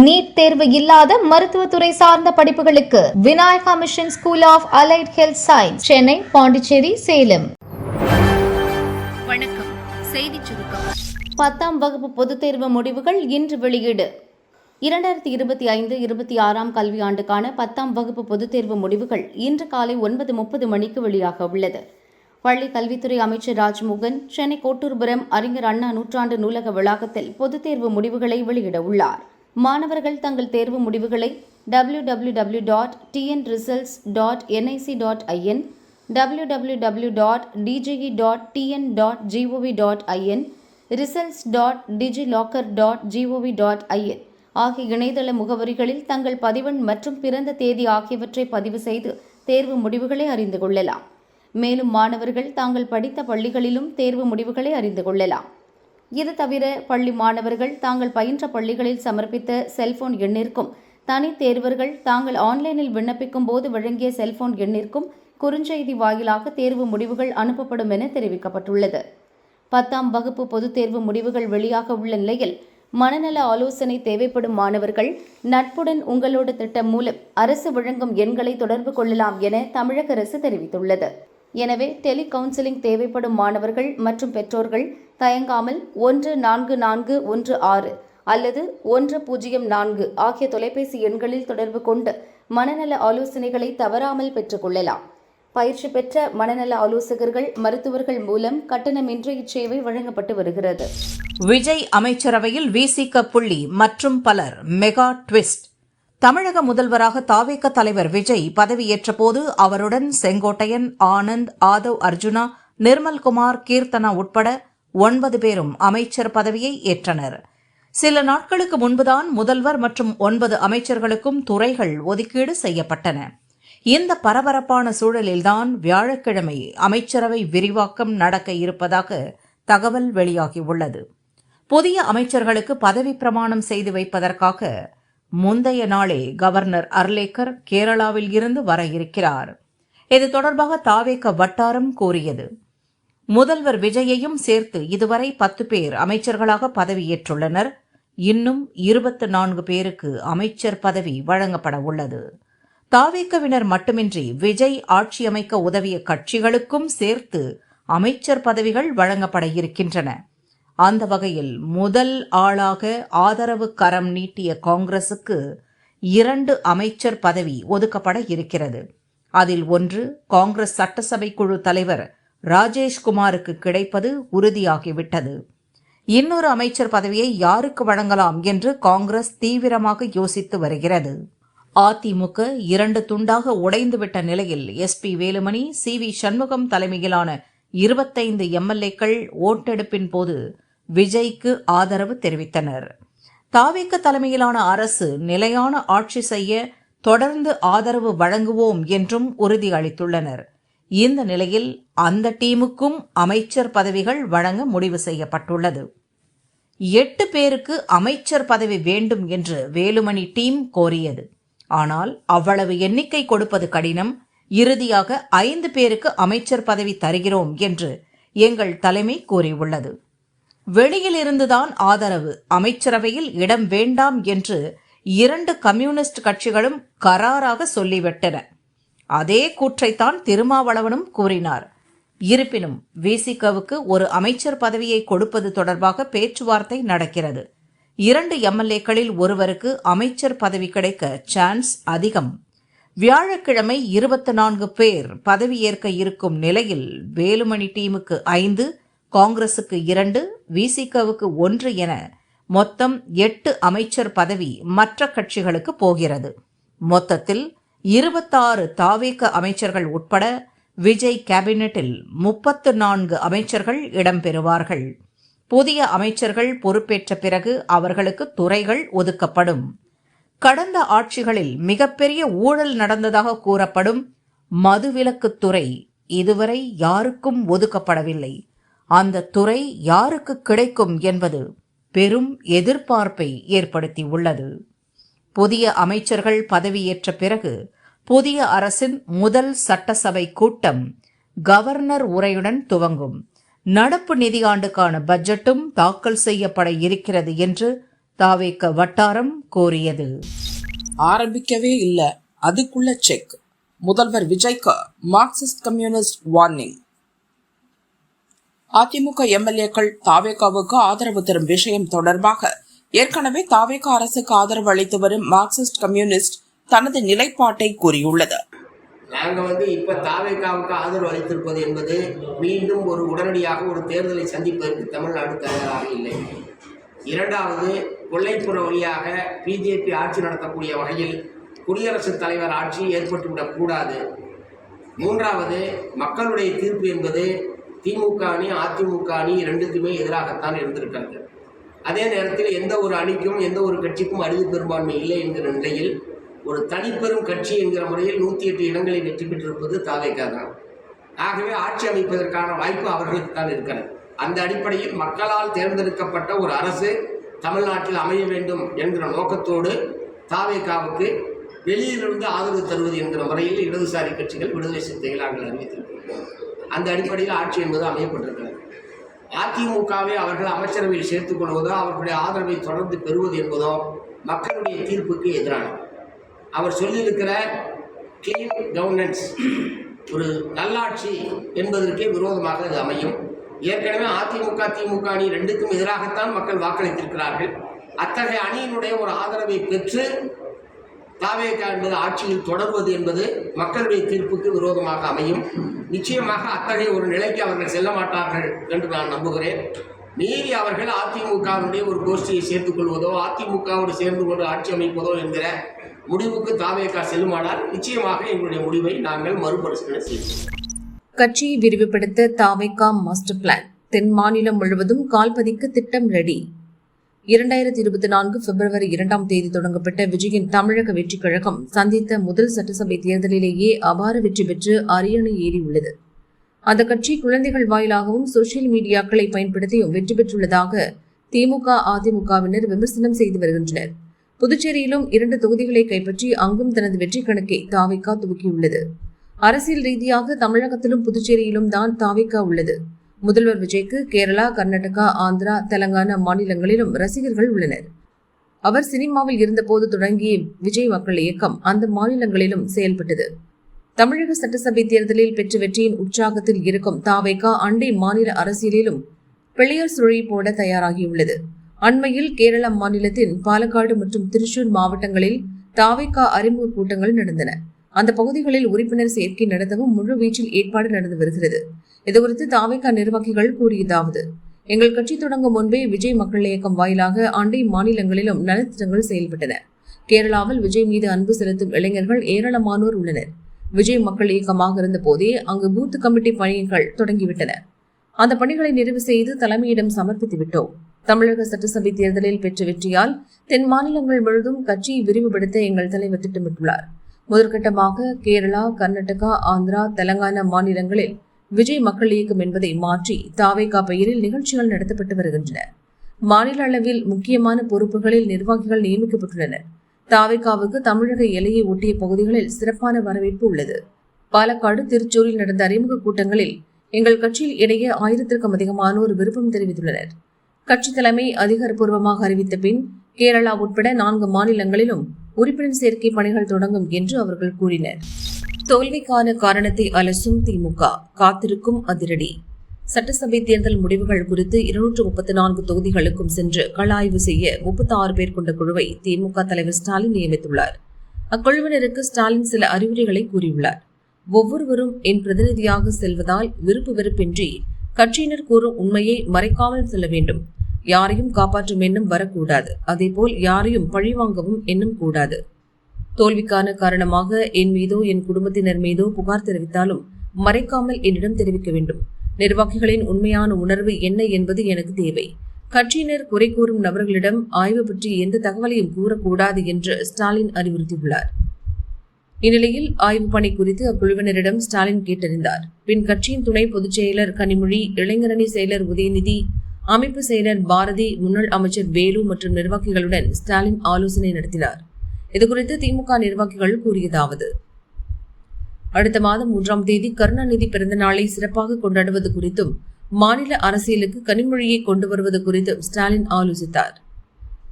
NEET தேர்வு இல்லாத மருத்துவத்துறை சார்ந்த படிப்புகளுக்கு Vinayaka Mission School of Allied Health Science, Chennai, Pondicherry, Salem. வணக்கம். செய்தி சுருக்கம். 10ஆம் வகுப்பு பொதுத் தேர்வு முடிவுகள் இன்று வெளியீடு. 2025-26 கல்வியாண்டுக்கான 10ஆம் வகுப்பு பொதுத் தேர்வு முடிவுகள் இன்று காலை 9:30 மணிக்கு வெளியாக உள்ளது. பள்ளி கல்வித்துறை அமைச்சர் ராஜ்மோகன் சென்னை கோட்டூர்புரம் அறிஞர் அண்ணா நூற்றாண்டு நூலக வளாகத்தில் பொதுத் தேர்வு முடிவுகளை வெளியிட உள்ளார். மாணவர்கள் தங்கள் தேர்வு முடிவுகளை www.tnresults.nic.in, www.dge.tn.gov.in, results.digilocker.gov.in ஆகிய இணையதள முகவரிகளில் தங்கள் பதிவெண் மற்றும் பிறந்த தேதி ஆகியவற்றை பதிவு செய்து தேர்வு முடிவுகளை அறிந்து கொள்ளலாம். மேலும் மாணவர்கள் தாங்கள் படித்த பள்ளிகளிலும் தேர்வு முடிவுகளை அறிந்து கொள்ளலாம். இது தவிர பள்ளி மாணவர்கள் தாங்கள் பயின்ற பள்ளிகளில் சமர்ப்பித்த செல்போன் எண்ணிற்கும், தனி தேர்வர்கள் தாங்கள் ஆன்லைனில் விண்ணப்பிக்கும் போது வழங்கிய செல்போன் எண்ணிற்கும் குறுஞ்செய்தி வாயிலாக தேர்வு முடிவுகள் அனுப்பப்படும் என தெரிவிக்கப்பட்டுள்ளது. 10ஆம் வகுப்பு பொதுத் தேர்வு முடிவுகள் வெளியாக உள்ள நிலையில் மனநல ஆலோசனை தேவைப்படும் மாணவர்கள் நட்புடன் உங்களோட திட்டம் மூலம் அரசு வழங்கும் எண்களை தொடர்பு கொள்ளலாம் என தமிழக அரசு தெரிவித்துள்ளது. எனவே டெலி கவுன்சிலிங் தேவைப்படும் மாணவர்கள் மற்றும் பெற்றோர்கள் தயங்காமல் 14416 அல்லது 104 ஆகிய தொலைபேசி எண்களில் தொடர்பு கொண்டு மனநல ஆலோசனைகளை தவறாமல் பெற்றுக்கொள்ளலாம். பயிற்சி பெற்ற மனநல ஆலோசகர்கள், மருத்துவர்கள் மூலம் கட்டணமின்றி இச்சேவை வழங்கப்பட்டு வருகிறது. விஜய் அமைச்சரவையில் விசிக புள்ளி மற்றும் பலர் மெகா ட்விஸ்ட். தமிழக முதல்வராக தாவேக தலைவர் விஜய் பதவியேற்ற போது அவருடன் செங்கோட்டையன், ஆனந்த், ஆதவ் அர்ஜுனா, நிர்மல்குமார், கீர்த்தனா உட்பட 9 பேரும் அமைச்சர் பதவியை ஏற்றனர். சில நாட்களுக்கு முன்புதான் முதல்வர் மற்றும் 9 அமைச்சர்களுக்கும் துறைகள் ஒதுக்கீடு செய்யப்பட்டன. இந்த பரபரப்பான சூழலில்தான் வியாழக்கிழமை அமைச்சரவை விரிவாக்கம் நடக்க இருப்பதாக தகவல் வெளியாகியுள்ளது. புதிய அமைச்சர்களுக்கு பதவி பிரமாணம் செய்து வைப்பதற்காக முந்தைய நாளே கவர்னர் அர்லேக்கர் கேரளாவில் இருந்து வர இருக்கிறார். இது தொடர்பாக தாவேக வட்டாரம் கூறியது. முதல்வர் விஜயையும் சேர்த்து இதுவரை 10 பேர் அமைச்சர்களாக பதவியேற்றுள்ளனர். இன்னும் 24 பேருக்கு அமைச்சர் பதவி வழங்கப்பட உள்ளது. தாவேகவினர் மட்டுமின்றி விஜய் ஆட்சி அமைக்க உதவிய கட்சிகளுக்கும் சேர்த்து அமைச்சர் பதவிகள் வழங்கப்பட இருக்கின்றன. அந்த வகையில் முதல் ஆளாக ஆதரவு கரம் நீட்டிய காங்கிரசுக்கு 2 அமைச்சர் பதவி ஒதுக்கப்பட இருக்கிறது. அதில் ஒன்று காங்கிரஸ் சட்டசபை குழு தலைவர் ராஜேஷ்குமாருக்கு கிடைப்பது உறுதியாகிவிட்டது. இன்னொரு அமைச்சர் பதவியை யாருக்கு வழங்கலாம் என்று காங்கிரஸ் தீவிரமாக யோசித்து வருகிறது. அதிமுக 2 துண்டாக உடைந்துவிட்ட நிலையில் எஸ்பி வேலுமணி, சி.வி. சண்முகம் தலைமையிலான 25 எம்எல்ஏக்கள் ஓட்டெடுப்பின் போது விஜய்க்கு ஆதரவு தெரிவித்தனர். தாவேக தலைமையிலான அரசு நிலையான ஆட்சி செய்ய தொடர்ந்து ஆதரவு வழங்குவோம் என்றும் உறுதி அளித்துள்ளனர். இந்த நிலையில் அந்த டீமுக்கும் அமைச்சர் பதவிகள் வழங்க முடிவு செய்யப்பட்டுள்ளது. 8 பேருக்கு அமைச்சர் பதவி வேண்டும் என்று வேலுமணி டீம் கோரியது. ஆனால் அவ்வளவு எண்ணிக்கை கொடுப்பது கடினம். இறுதியாக 5 பேருக்கு அமைச்சர் பதவி தருகிறோம் என்று எங்கள் தலைமை கூறியுள்ளது. வெளியில் இருந்துதான் ஆதரவு, அமைச்சரவையில் இடம் வேண்டாம் என்று 2 கம்யூனிஸ்ட் கட்சிகளும் கராராக சொல்லிவிட்டன. அதே கூற்றைத்தான் திருமாவளவனும் கூறினார். இருப்பினும் விசிகவுக்கு ஒரு அமைச்சர் பதவியை கொடுப்பது தொடர்பாக பேச்சுவார்த்தை நடக்கிறது. 2 எம்எல்ஏக்களில் ஒருவருக்கு அமைச்சர் பதவி கிடைக்க சான்ஸ் அதிகம். வியாழக்கிழமை 24 பேர் பதவியேற்க இருக்கும் நிலையில் வேலுமணி டீமுக்கு 5, காங்கிரசுக்கு 2, விசிகவுக்கு 1 என மொத்தம் 8 அமைச்சர் பதவி மற்ற கட்சிகளுக்கு போகிறது. மொத்தத்தில் 26 தாவேக அமைச்சர்கள் உட்பட விஜய் கேபினெட்டில் 34 அமைச்சர்கள் இடம்பெறுவார்கள். புதிய அமைச்சர்கள் பொறுப்பேற்ற பிறகு அவர்களுக்கு துறைகள் ஒதுக்கப்படும். கடந்த ஆட்சிகளில் மிகப்பெரிய ஊழல் நடந்ததாக கூறப்படும் மதுவிலக்குத்துறை இதுவரை யாருக்கும் ஒதுக்கப்படவில்லை. அந்த துறை யாருக்கு கிடைக்கும் என்பது பெரும் எதிர்பார்ப்பை ஏற்படுத்தியுள்ளது. புதிய அமைச்சர்கள் பதவியேற்ற பிறகு புதிய அரசின் முதல் சட்டசபை கூட்டம் கவர்னர் உரையுடன் துவங்கும். நடப்பு நிதியாண்டுக்கான பட்ஜெட்டும் தாக்கல் செய்யப்பட இருக்கிறது என்று தாவேக வட்டாரம் கோரியது. ஆரம்பிக்கவே இல்ல, அதுக்குள்ள செக். முதல்வர் விஜய்க்கு மார்க்சிஸ்ட் கம்யூனிஸ்ட் வார்னிங். அதிமுக எம்எல்ஏக்கள் தாவேகாவுக்கு ஆதரவு தரும் விஷயம் தொடர்பாக ஏற்கனவே தாவேகா அரசுக்கு ஆதரவு அளித்து வரும் மார்க்சிஸ்ட் கம்யூனிஸ்ட் தனது நிலைப்பாட்டை கூறியுள்ளது. நாங்கள் இப்ப தாவேகாவுக்கு ஆதரவு அளித்திருப்பது என்பது மீண்டும் உடனடியாக ஒரு தேர்தலை சந்திப்பதற்கு தமிழ்நாடு தயாராக இல்லை. இரண்டாவது, கொல்லைப்புற வழியாக பிஜேபி ஆட்சி நடத்தக்கூடிய வகையில் குடியரசுத் தலைவர் ஆட்சி ஏற்பட்டுவிடக் கூடாது. மூன்றாவது, மக்களுடைய தீர்ப்பு என்பது திமுக அணி அதிமுக அணி இரண்டுக்குமே எதிராகத்தான் இருந்திருக்கிறது. அதே நேரத்தில் எந்த ஒரு அணிக்கும் எந்த ஒரு கட்சிக்கும் அறுதி பெரும்பான்மை இல்லை என்கிற நிலையில் ஒரு தனிப்பெரும் கட்சி என்கிற முறையில் 108 இடங்களை வெற்றி பெற்றிருப்பது தாவேகா தான். ஆகவே ஆட்சி அமைப்பதற்கான வாய்ப்பு அவர்களுக்கு தான் இருக்கிறது. அந்த அடிப்படையில் மக்களால் தேர்ந்தெடுக்கப்பட்ட ஒரு அரசு தமிழ்நாட்டில் அமைய வேண்டும் என்கிற நோக்கத்தோடு தாவேகாவுக்கு வெளியிலிருந்து ஆதரவு தருவது என்கிற முறையில் இடதுசாரி கட்சிகள் விடுதலை சிறுத்தைகள் நாங்கள் அறிவித்திருக்கிறோம். அந்த அடிப்படையில் ஆட்சி என்பது அமையப்பட்டிருக்கிறது. அதிமுகவை அவர்கள் அமைச்சரவையில் சேர்த்துக் கொள்வதோ அவர்களுடைய ஆதரவை தொடர்ந்து பெறுவது என்பதோ மக்களுடைய தீர்ப்புக்கு எதிரானது. அவர் சொல்லியிருக்கிற கிளீன் கவர்னன்ஸ், ஒரு நல்லாட்சி என்பதற்கே விரோதமாக அது அமையும். ஏற்கனவே அதிமுக திமுக அணி ரெண்டுக்கும் எதிராகத்தான் மக்கள் வாக்களித்திருக்கிறார்கள். அத்தகைய அணியினுடைய ஒரு ஆதரவை பெற்று தாவேகா என்பது ஆட்சியில் தொடர்வது என்பது மக்களுடைய தீர்ப்புக்கு விரோதமாக அமையும். நிச்சயமாக அத்தகைய ஒரு நிலைக்கு அவர்கள் செல்ல மாட்டார்கள் என்று நான் நம்புகிறேன். மீறி அவர்கள் அதிமுகவுடைய ஒரு கோஷ்டியை சேர்த்துக் கொள்வதோ அதிமுகவோடு சேர்ந்து கொண்டு ஆட்சி அமைப்பதோ என்கிற முடிவுக்கு தாவேகா செல்லுமானால் நிச்சயமாக எங்களுடைய முடிவை நாங்கள் மறுபரிசீலனை செய்வோம். கட்சியை விரிவுபடுத்த தாவேகா மாஸ்டர் பிளான். தென் மாநிலம் முழுவதும் கால்பதிக்க திட்டம் ரெடி. 2024 பிப்ரவரி 2 தொடங்கப்பட்ட விஜயின் தமிழக வெற்றிக் கழகம் சந்தித்த முதல் சட்டசபை தேர்தலிலேயே அபார வெற்றி பெற்று அரியணை ஏறியுள்ளது. அந்த கட்சி குழந்தைகள் வாயிலாகவும் சோசியல் மீடியாக்களை பயன்படுத்தியும் வெற்றி பெற்றுள்ளதாக திமுக அதிமுகவினர் விமர்சனம் செய்து வருகின்றனர். புதுச்சேரியிலும் 2 தொகுதிகளை கைப்பற்றி அங்கும் தனது வெற்றி கணக்கை தாவேகா துவக்கியுள்ளது. அரசியல் ரீதியாக தமிழகத்திலும் புதுச்சேரியிலும் தான் தாவேகா உள்ளது. முதல்வர் விஜய்க்கு கேரளா, கர்நாடகா, ஆந்திரா, தெலங்கானா மாநிலங்களிலும் ரசிகர்கள் உள்ளனர். அவர் சினிமாவில் இருந்தபோது தொடங்கிய விஜய் மக்கள் இயக்கம் அந்த மாநிலங்களிலும் செயல்பட்டது. தமிழக சட்டசபை தேர்தலில் பெற்ற வெற்றியின் உற்சாகத்தில் இருக்கும் தாவேகா அண்டை மாநில அரசியலிலும் பிள்ளையார் சுழி போட தயாராகியுள்ளது. அண்மையில் கேரள மாநிலத்தின் பாலக்காடு மற்றும் திருச்சூர் மாவட்டங்களில் தாவேகா அறிமுக கூட்டங்கள் நடந்தன. அந்த பகுதிகளில் உறுப்பினர் சேர்க்கை நடத்தவும் முழு வீச்சில் ஏற்பாடு நடந்து வருகிறது. இதுகுறித்து தாவேகா நிர்வாகிகள் கூறியதாவது: எங்கள் கட்சி தொடங்கும் முன்பே விஜய் மக்கள் இயக்கம் வாயிலாக அண்டை மாநிலங்களிலும் நலத்திட்டங்கள் செயல்பட்டன. கேரளாவில் விஜய் மீது அன்பு செலுத்தும் இளைஞர்கள் ஏராளமானோர் உள்ளனர். விஜய் மக்கள் இயக்கமாக இருந்த போதே அங்கு பூத் கமிட்டி பணிகள் தொடங்கிவிட்டன. அந்த பணிகளை நிறைவு செய்து தலைமையிடம் சமர்ப்பித்து விட்டோம். தமிழக சட்டசபை தேர்தலில் பெற்ற வெற்றியால் தென் மாநிலங்கள் முழுவதும் கட்சியை விரிவுபடுத்த எங்கள் தலைவர் திட்டமிட்டுள்ளார். முதற்கட்டமாக கேரளா, கர்நாடகா, ஆந்திரா, தெலங்கானா மாநிலங்களில் விஜய் மக்கள் இயக்கம் என்பதை மாற்றி தாவேகா பெயரில் நிகழ்ச்சிகள் நடத்தப்பட்டு வருகின்றன. மாநில அளவில் முக்கியமான பொறுப்புகளில் நிர்வாகிகள் நியமிக்கப்பட்டுள்ளனர். தாவேகாவுக்கு தமிழக எல்லையை ஒட்டிய பகுதிகளில் சிறப்பான வரவேற்பு உள்ளது. பாலக்காடு, திருச்சூரில் நடந்த அறிமுக கூட்டங்களில் எங்கள் கட்சியில் இடையே 1000க்கும் அதிகமானோர் விருப்பம் தெரிவித்துள்ளனர். கட்சி தலைமை அதிகாரப்பூர்வமாக அறிவித்த பின் கேரளா உட்பட 4 மாநிலங்களிலும் உறுப்பினர் சேர்க்கை பணிகள் தொடங்கும் என்று அவர்கள் கூறினர். தோல்விக்கான காரணத்தை அலசும் திமுக, காத்திருக்கும் அதிரடி. சட்டசபை தேர்தல் முடிவுகள் குறித்து 234 தொகுதிகளுக்கும் சென்று கள ஆய்வு செய்ய 36 பேர் கொண்ட குழுவை திமுக தலைவர் ஸ்டாலின் நியமித்துள்ளார். அக்குழுவினருக்கு ஸ்டாலின் சில அறிவுரைகளை கூறியுள்ளார். ஒவ்வொருவரும் என் பிரதிநிதியாக செல்வதால் விருப்பு வெறுப்பின்றி கட்சியினர் கூறும் உண்மையை மறைக்காமல் செல்ல வேண்டும். யாரையும் காப்பாற்றும் எண்ணம் வரக்கூடாது. அதேபோல் யாரையும் பழிவாங்கவும் எண்ணம் கூடாது. தோல்விக்கான காரணமாக என் மீதோ என் குடும்பத்தினர் மீதோ புகார் தெரிவித்தாலும் மறைக்காமல் என்னிடம் தெரிவிக்க வேண்டும். நிர்வாகிகளின் உண்மையான உணர்வு என்ன என்பது எனக்கு தேவை. கட்சியினர் குறை கூறும் நபர்களிடம் ஆய்வு பற்றி எந்த தகவலையும் கூறக்கூடாது என்று ஸ்டாலின் அறிவுறுத்தியுள்ளார். இந்நிலையில் ஆய்வு பணி குறித்து அக்குழுவினரிடம் ஸ்டாலின் கேட்டறிந்தார். பின் கட்சியின் துணை பொதுச் செயலர் கனிமொழி, இளைஞரணி செயலர் உதயநிதி, அமைப்பு செயலர் பாரதி, முன்னாள் அமைச்சர் வேலு மற்றும் நிர்வாகிகளுடன் ஸ்டாலின் ஆலோசனை நடத்தினார். இதுகுறித்து திமுக நிர்வாகிகள் கூறியதாவது: அடுத்த மாதம் 3 கருணாநிதி பிறந்த நாளை சிறப்பாக கொண்டாடுவது குறித்தும் மாநில அரசியலுக்கு கனிமொழியை கொண்டு வருவது குறித்தும் ஸ்டாலின் ஆலோசித்தார்.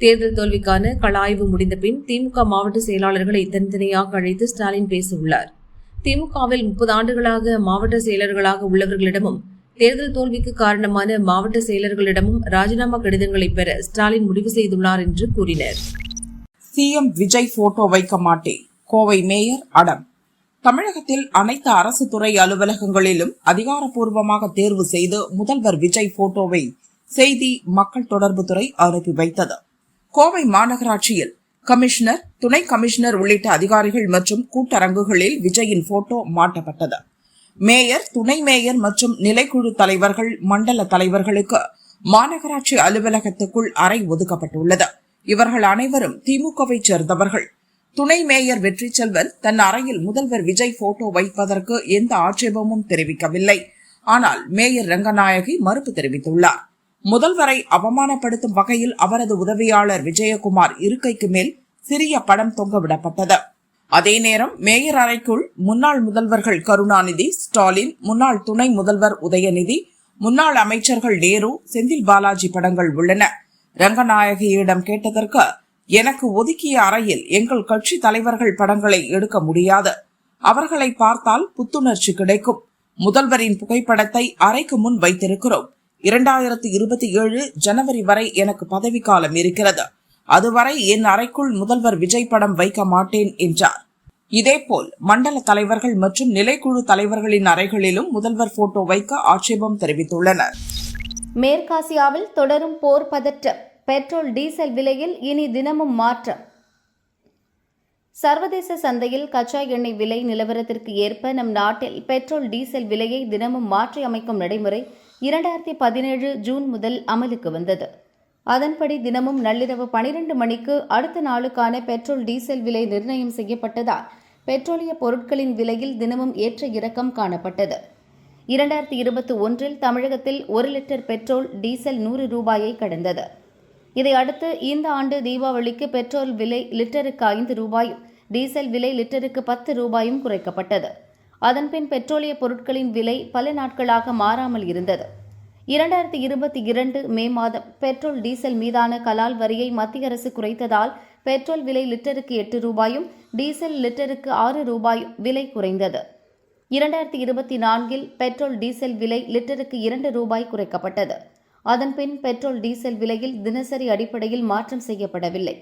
தேர்தல் தோல்விக்கான களஆய்வு முடிந்த பின் திமுக மாவட்ட செயலாளர்களை தனித்தனியாக அழைத்து ஸ்டாலின் பேசவுள்ளார். திமுகவில் 30 ஆண்டுகளாக மாவட்ட செயலர்களாக உள்ளவர்களிடமும் தேர்தல் தோல்விக்கு காரணமான மாவட்ட செயலர்களிடமும் ராஜினாமா கடிதங்களை பெற ஸ்டாலின் முடிவு செய்துள்ளார் என்று கூறினர். சிஎம் விஜய் போட்டோ வைக்க மாட்டேன், கோவை மேயர் அடம். தமிழகத்தில் அனைத்து அரசு துறை அலுவலகங்களிலும் அதிகாரப்பூர்வமாக தேர்வு செய்து முதல்வர் விஜய் போட்டோவை செய்தி மக்கள் தொடர்புத்துறை அனுப்பி வைத்தது. கோவை மாநகராட்சியில் கமிஷனர், துணை கமிஷனர் உள்ளிட்ட அதிகாரிகள் மற்றும் கூட்டரங்குகளில் விஜயின் போட்டோ மாட்டப்பட்டது. மேயர், துணை மேயர் மற்றும் நிலைக்குழு தலைவர்கள், மண்டல தலைவர்களுக்கு மாநகராட்சி அலுவலகத்துக்குள் அறை ஒதுக்கப்பட்டுள்ளது. இவர்கள் அனைவரும் திமுகவை சேர்ந்தவர்கள். துணை மேயர் வெற்றி செல்வன் தன் அறையில் முதல்வர் விஜய் போட்டோ வைப்பதற்கு எந்த ஆட்சேபமும் தெரிவிக்கவில்லை. ஆனால் மேயர் ரங்கநாயகி மறுப்பு தெரிவித்துள்ளார். முதல்வரை அவமானப்படுத்தும் வகையில் அவரது உதவியாளர் விஜயகுமார் இருக்கைக்கு மேல் சிறிய படம் தொங்கவிடப்பட்டது. அதே நேரம் மேயர் அறைக்குள் முன்னாள் முதல்வர்கள் கருணாநிதி, ஸ்டாலின், முன்னாள் துணை முதல்வர் உதயநிதி, முன்னாள் அமைச்சர்கள் நேரு, செந்தில் பாலாஜி படங்கள் உள்ளன. ரங்கநாயகியிடம் கேட்டதற்கு, எனக்கு ஒதுக்கிய அறையில் எங்கள் கட்சி தலைவர்கள் படங்களை எடுக்க முடியாது. அவர்களை பார்த்தால் புத்துணர்ச்சி கிடைக்கும். முதல்வரின் புகைப்படத்தை அறைக்கு முன் வைத்திருக்கிறோம். 2027 ஜனவரி வரை எனக்கு பதவிக்காலம் இருக்கிறது. அதுவரை என் அறைக்குள் முதல்வர் விஜய் படம் வைக்க மாட்டேன் என்றார். இதேபோல் மண்டல தலைவர்கள் மற்றும் நிலைக்குழு தலைவர்களின் அறைகளிலும் முதல்வர் போட்டோ வைக்க ஆட்சேபம் தெரிவித்துள்ளனர். மேற்காசியாவில் தொடரும் போர் பதற்றம். பெட்ரோல் டீசல் விலையில் இனி தினமும் மாற்றம். சர்வதேச சந்தையில் கச்சா எண்ணெய் விலை நிலவரத்திற்கு ஏற்ப நம் நாட்டில் பெட்ரோல் டீசல் விலையை தினமும் மாற்றி அமைக்கும் நடைமுறை 2017 ஜூன் முதல் அமலுக்கு வந்தது. அதன்படி தினமும் நள்ளிரவு 12 மணிக்கு அடுத்த நாளுக்கான பெட்ரோல் டீசல் விலை நிர்ணயம் செய்யப்பட்டதால் பெட்ரோலிய பொருட்களின் விலையில் தினமும் ஏற்ற இறக்கம் காணப்பட்டது. 2021 தமிழகத்தில் 1 லிட்டர் பெட்ரோல் டீசல் 100 ரூபாயை கடந்தது. இதையடுத்து இந்த ஆண்டு தீபாவளிக்கு பெட்ரோல் விலை லிட்டருக்கு 5 ரூபாயும் டீசல் விலை லிட்டருக்கு 10 ரூபாயும் குறைக்கப்பட்டது. அதன்பின் பெட்ரோலிய பொருட்களின் விலை பல நாட்களாக மாறாமல் இருந்தது. 2022 மே மாதம் பெட்ரோல் டீசல் மீதான கலால் வரியை மத்திய அரசு குறைத்ததால் பெட்ரோல் விலை லிட்டருக்கு 8 ரூபாயும் டீசல் லிட்டருக்கு 6 ரூபாயும் விலை குறைந்தது. 2024 பெட்ரோல் டீசல் விலை லிட்டருக்கு 2 ரூபாய் குறைக்கப்பட்டது. அதன்பின் பெட்ரோல் டீசல் விலையில் தினசரி அடிப்படையில் மாற்றம் செய்யப்படவில்லை.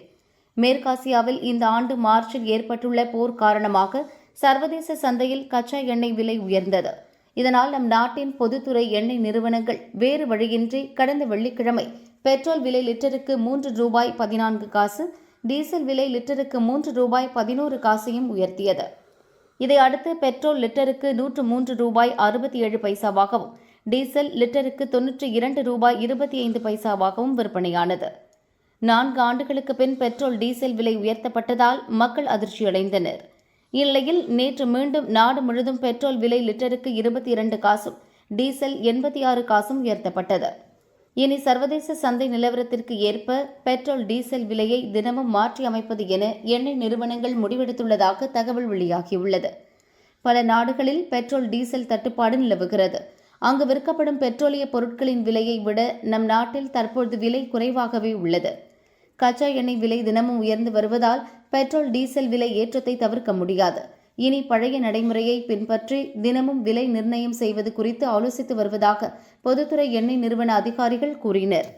மேற்காசியாவில் இந்த ஆண்டு மார்ச்சில் ஏற்பட்டுள்ள போர் காரணமாக சர்வதேச சந்தையில் கச்சா எண்ணெய் விலை உயர்ந்தது. இதனால் நம் நாட்டின் பொதுத்துறை எண்ணெய் நிறுவனங்கள் வேறு வழியின்றி கடந்த வெள்ளிக்கிழமை பெட்ரோல் விலை லிட்டருக்கு 3 ரூபாய் 14 காசு, டீசல் விலை லிட்டருக்கு 3 ரூபாய் 11 காசையும் உயர்த்தியது. இதையடுத்து பெட்ரோல் லிட்டருக்கு 103 ரூபாய் 67 பைசாவாகவும் டீசல் லிட்டருக்கு 92 ரூபாய் 25 பைசாவாகவும் விற்பனையானது. 4 ஆண்டுகளுக்கு பின் பெட்ரோல் டீசல் விலை உயர்த்தப்பட்டதால் மக்கள் அதிர்ச்சியடைந்தனர். இந்நிலையில் நேற்று மீண்டும் நாடு முழுவதும் பெட்ரோல் விலை லிட்டருக்கு 22 காசும் டீசல் 86 காசும் உயர்த்தப்பட்டது. இனி சர்வதேச சந்தை நிலவரத்திற்கு ஏற்ப பெட்ரோல் டீசல் விலையை தினமும் மாற்றி அமைப்பது என எண்ணெய் நிறுவனங்கள் முடிவெடுத்துள்ளதாக தகவல் வெளியாகியுள்ளது. பல நாடுகளில் பெட்ரோல் டீசல் தட்டுப்பாடு நிலவுகிறது. அங்கு விற்கப்படும் பெட்ரோலிய பொருட்களின் விலையை விட நம் நாட்டில் தற்போது விலை குறைவாகவே உள்ளது. கச்சா எண்ணெய் விலை தினமும் உயர்ந்து வருவதால் பெட்ரோல் டீசல் விலை ஏற்றத்தை தவிர்க்க முடியாது. இனி பழைய நடைமுறையை பின்பற்றி தினமும் விலை நிர்ணயம் செய்வது குறித்து ஆலோசித்து வருவதாக பொதுத்துறை எண்ணெய் நிறுவன அதிகாரிகள் கூறினர்.